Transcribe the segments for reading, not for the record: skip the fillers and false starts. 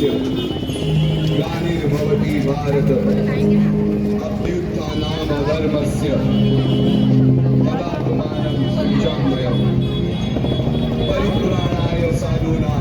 धर्मस्य ग्लानिर्भवति भारत अभ्युत्थानामधर्मस्य तदात्मानं सञ्जाम्यहम् परित्राणाय साधूनां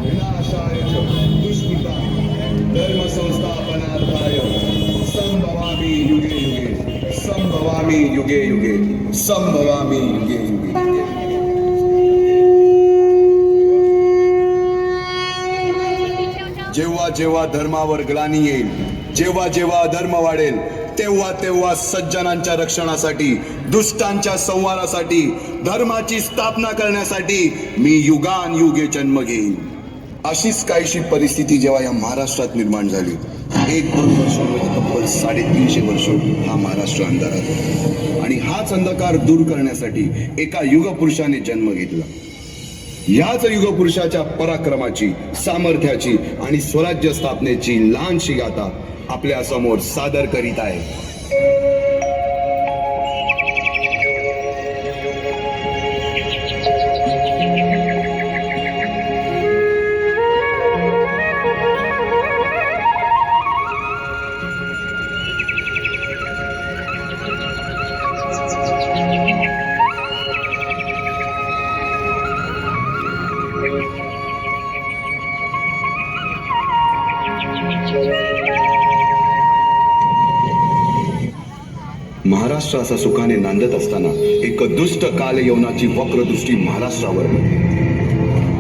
विनाशाय च दुष्कृतां धर्मसंस्थापनार्थाय संभवामि युगे युगे संभवामि युगे युगे संभवामि युगे युगे। जेव्हा जेव्हा धर्मावर ग्लानी येईल, जेव्हा जेव्हा अधर्म वाढेल, तेव्हा तेव्हा सज्जनांच्या रक्षणासाठी, दुष्टांच्या संहारासाठी, धर्माची स्थापना करण्यासाठी मी युगानयुगे जन्म घेईन। अशीच काहीशी परिस्थिती जेव्हा या महाराष्ट्रात निर्माण झाली, 1-2 वर्षांमध्ये तब्बल 350 वर्ष हा महाराष्ट्र अंधारात होता आणि हाच अंधकार दूर करण्यासाठी एका युगपुरुषाने जन्म घेतला। याच युगपुरुषाच्या पराक्रमाची, सामर्थ्याची आणि स्वराज्य स्थापनेची लहानशी गाथा आपल्या समोर सादर करीत आहे। महाराष्ट्र असा सुखाने नांदत असताना एक दुष्ट कालयवनाची वक्रदृष्टी महाराष्ट्रावर पडली।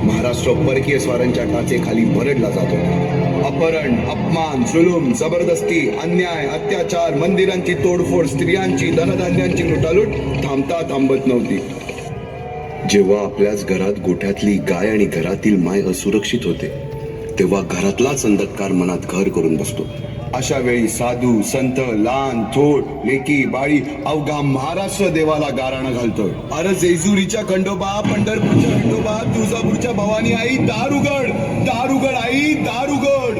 महाराष्ट्र परकीय स्वारांच्या टाचेखाली भरडला जातो। अपहरण, अपमान, जुलूम, जबरदस्ती, अन्याय, अत्याचार, मंदिरांची तोडफोड, स्त्रियांची, धनधान्यांची लुटालूट थांबता थांबत नव्हती। जेव्हा आपल्याच घरात गोठ्यातली गाय आणि घरातील माय असुरक्षित होते, तेव्हा घरातलाच अंधकार मनात घर करून बसतो। अशा वेळी साधू, संत, लहान, थोर, लेकी, बाळी अवघा महाराष्ट्र देवाला गाराणं घालतोय। अरे जेजुरीच्या खंडोबा, पंढरपूरच्या खंडोबा, तुळजापूरच्या भवानी आई, दार उघड, दार उघड आई, दार उघड।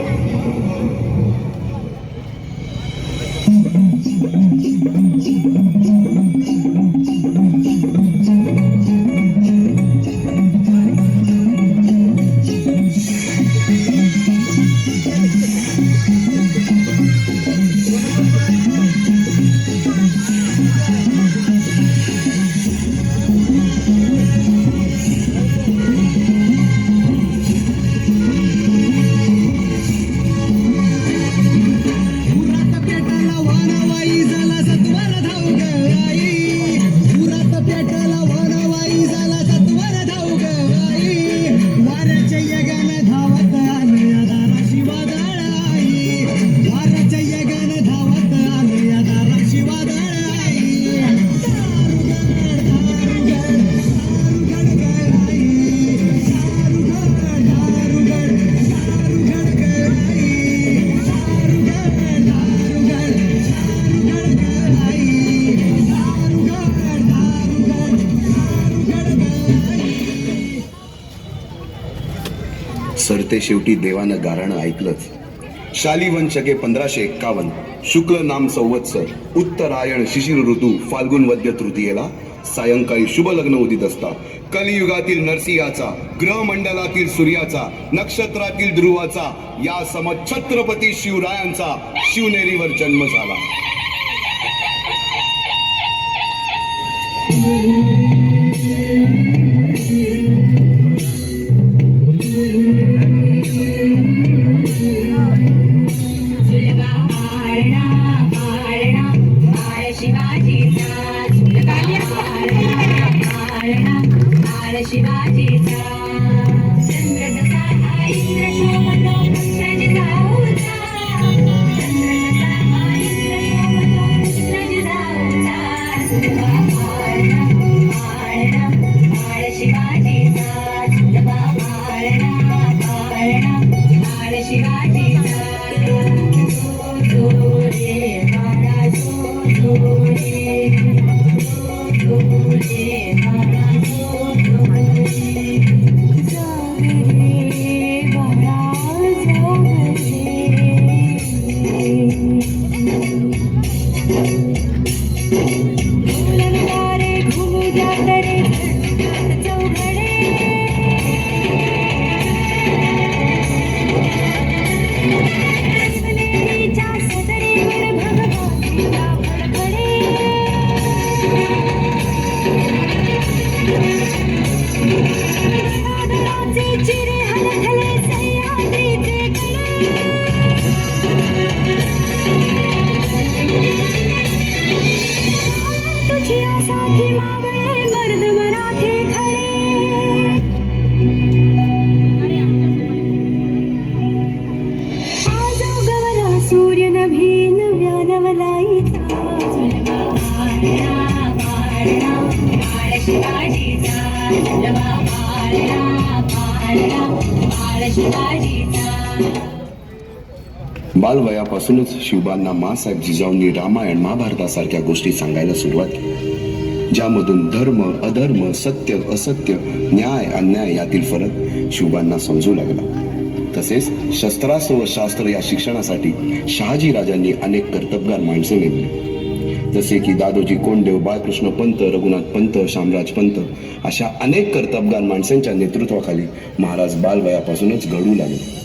सरते शेवटी देवानं गाराणं ऐकलंच। शालिवन शके 1551 शुक्ल नाम संवत्सर, उत्तरायण शिशिर ऋतू, फाल्गुन वद्य तृतीयेला सायंकाळी शुभ लग्न उदित असता कलियुगातील नरसिंहाचा, ग्रहमंडलातील सूर्याचा, नक्षत्रातील ध्रुवाचा, या सम छत्रपती शिवरायांचा शिवनेरीवर जन्म झाला। Bye. बालवयापासूनच शिवबांना माँसाहेब जिजाऊंनी रामायण महाभारतासारख्या गोष्टी सांगायला सुरुवात केली, ज्यामधून धर्म अधर्म, सत्य असत्य, न्याय अन्याय यातील फरक शिवबांना समजू लागला. तसेच शस्त्रास्त्र व शास्त्र या शिक्षणासाठी शहाजी राजांनी अनेक कर्तबगार माणसे नेमली, जसे की दादोजी कोंडदेव, बाळकृष्ण पंत, रघुनाथ पंत, शामराज पंत अशा अनेक कर्तबगार माणसांच्या नेतृत्वाखाली महाराज बालवयापासूनच घडू लागले.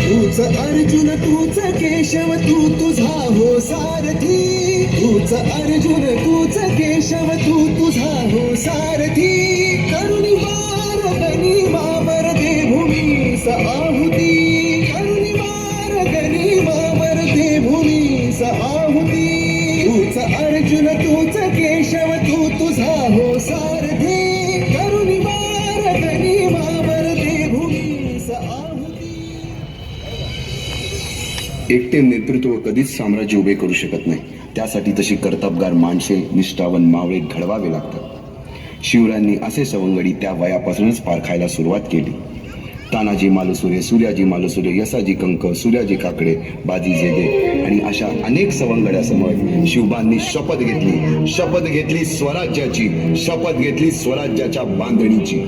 तूच अर्जुन तूच केशव तू तुझा हो सारथी, तूच अर्जुन तूच केशव तू तुझा हो सारथी, करुणी वार गनिमावर दे भूमीस आहुती, करुणी वार गनिमावर दे भूमीस आहुती, तूच अर्जुन तूच केशव तू तुझा हो सारथी, करुणी वार गनिमावर दे भूमीस आहुती. एकटे नेतृत्व कधीच साम्राज्य उभे करू शकत नाही. त्यासाठी तशी कर्तबगार माणसे, निष्ठावन मावळे घडवावे लागतात. शिवरायांनी असे सवंगडी त्या वयापासूनच पारखायला सुरुवात केली. तानाजी मालुसरे, सूर्याजी मालुसरे, यसाजी कंक, सूर्याजी काकडे, बाजी जेदे आणि अशा अनेक सवंगड्यासमोर शिवबांनी शपथ घेतली स्वराज्याची, शपथ घेतली स्वराज्याच्या बांधणीची.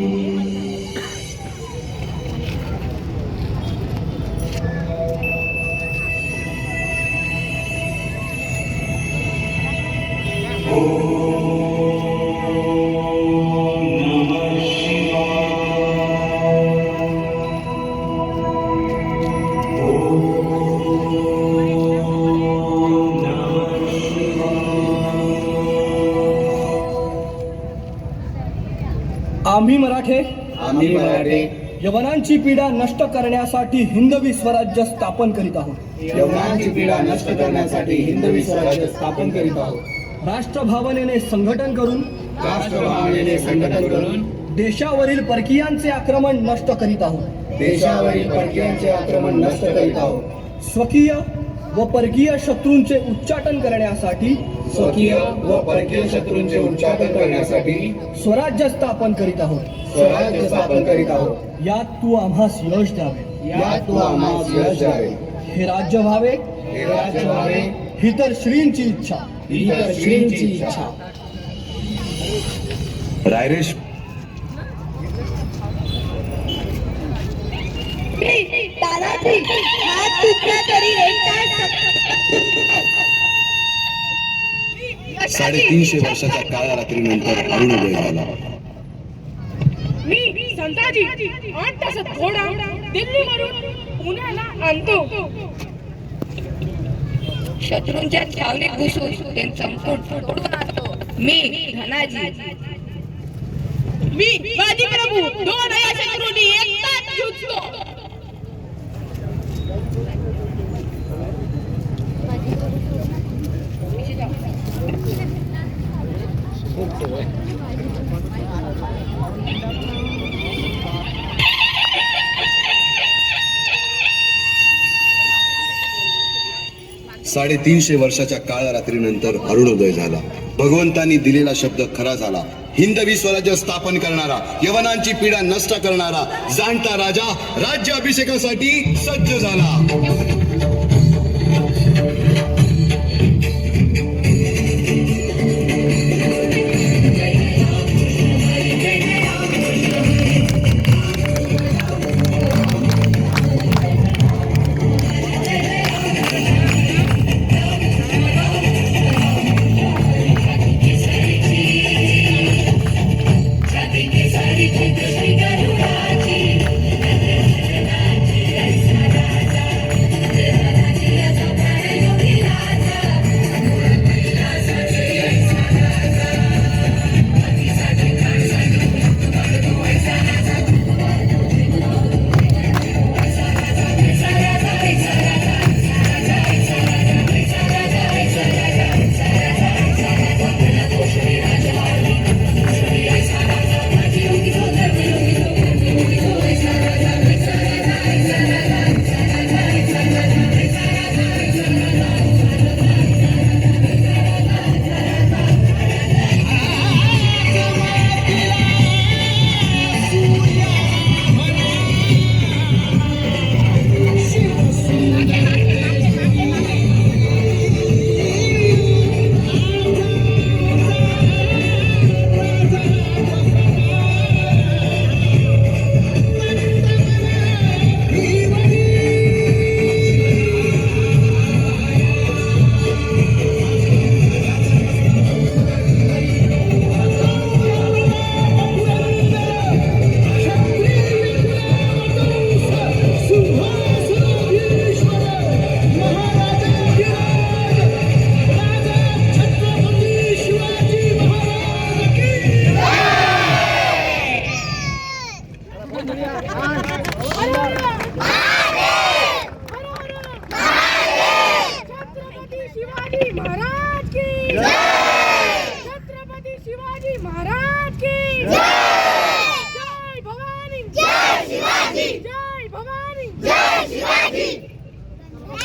आम्ही मराठे यवनांची पीडा नष्ट करण्यासाठी हिंदवी स्वराज्य स्थापन करीत आहोत. यवनांची पीडा नष्ट करण्यासाठी हिंदवी स्वराज्य स्थापन करीत आहोत. राष्ट्रभावनेने संघटन करून देशावरील परकीयांचे आक्रमण नष्ट करीत आहोत. देशावरील परकीयांचे आक्रमण नष्ट करीत आहोत. स्वकीय व परकीय शत्रूंचे उच्चाटन करण्यासाठी उच्चाटन करण्यासाठी स्वराज्य स्थापन करीत आहोत. स्वराज्य स्थापन करीत आहोत. यात तू आम्हास यश द्यावे. हे राज्य व्हावे ही तर श्रींची इच्छा. रायरेश तानाजी हात तुटला तरी एकटा 350 वर्षाच्या काळ्या रात्रीनंतर अरुणोदय झाला. मी संताजी 8 तासात घोडा दिल्लीवरून पुण्याला आणतो. शत्रूंच्या छावणीत घुसून त्यांचा मुकुट फोडून आणतो. मी धनाजी. मी बाजीप्रभू 2 या शत्रूंनी एकटाच झुंजतो. साडे 350 वर्षाच्या काळ्या रात्रीनंतर अरुणोदय झाला. भगवंतांनी दिलेला शब्द खरा झाला. हिंदवी स्वराज्य स्थापन करणारा, यवनांची पीडा नष्ट करणारा जाणता राजा राज्याभिषेकासाठी सज्ज झाला.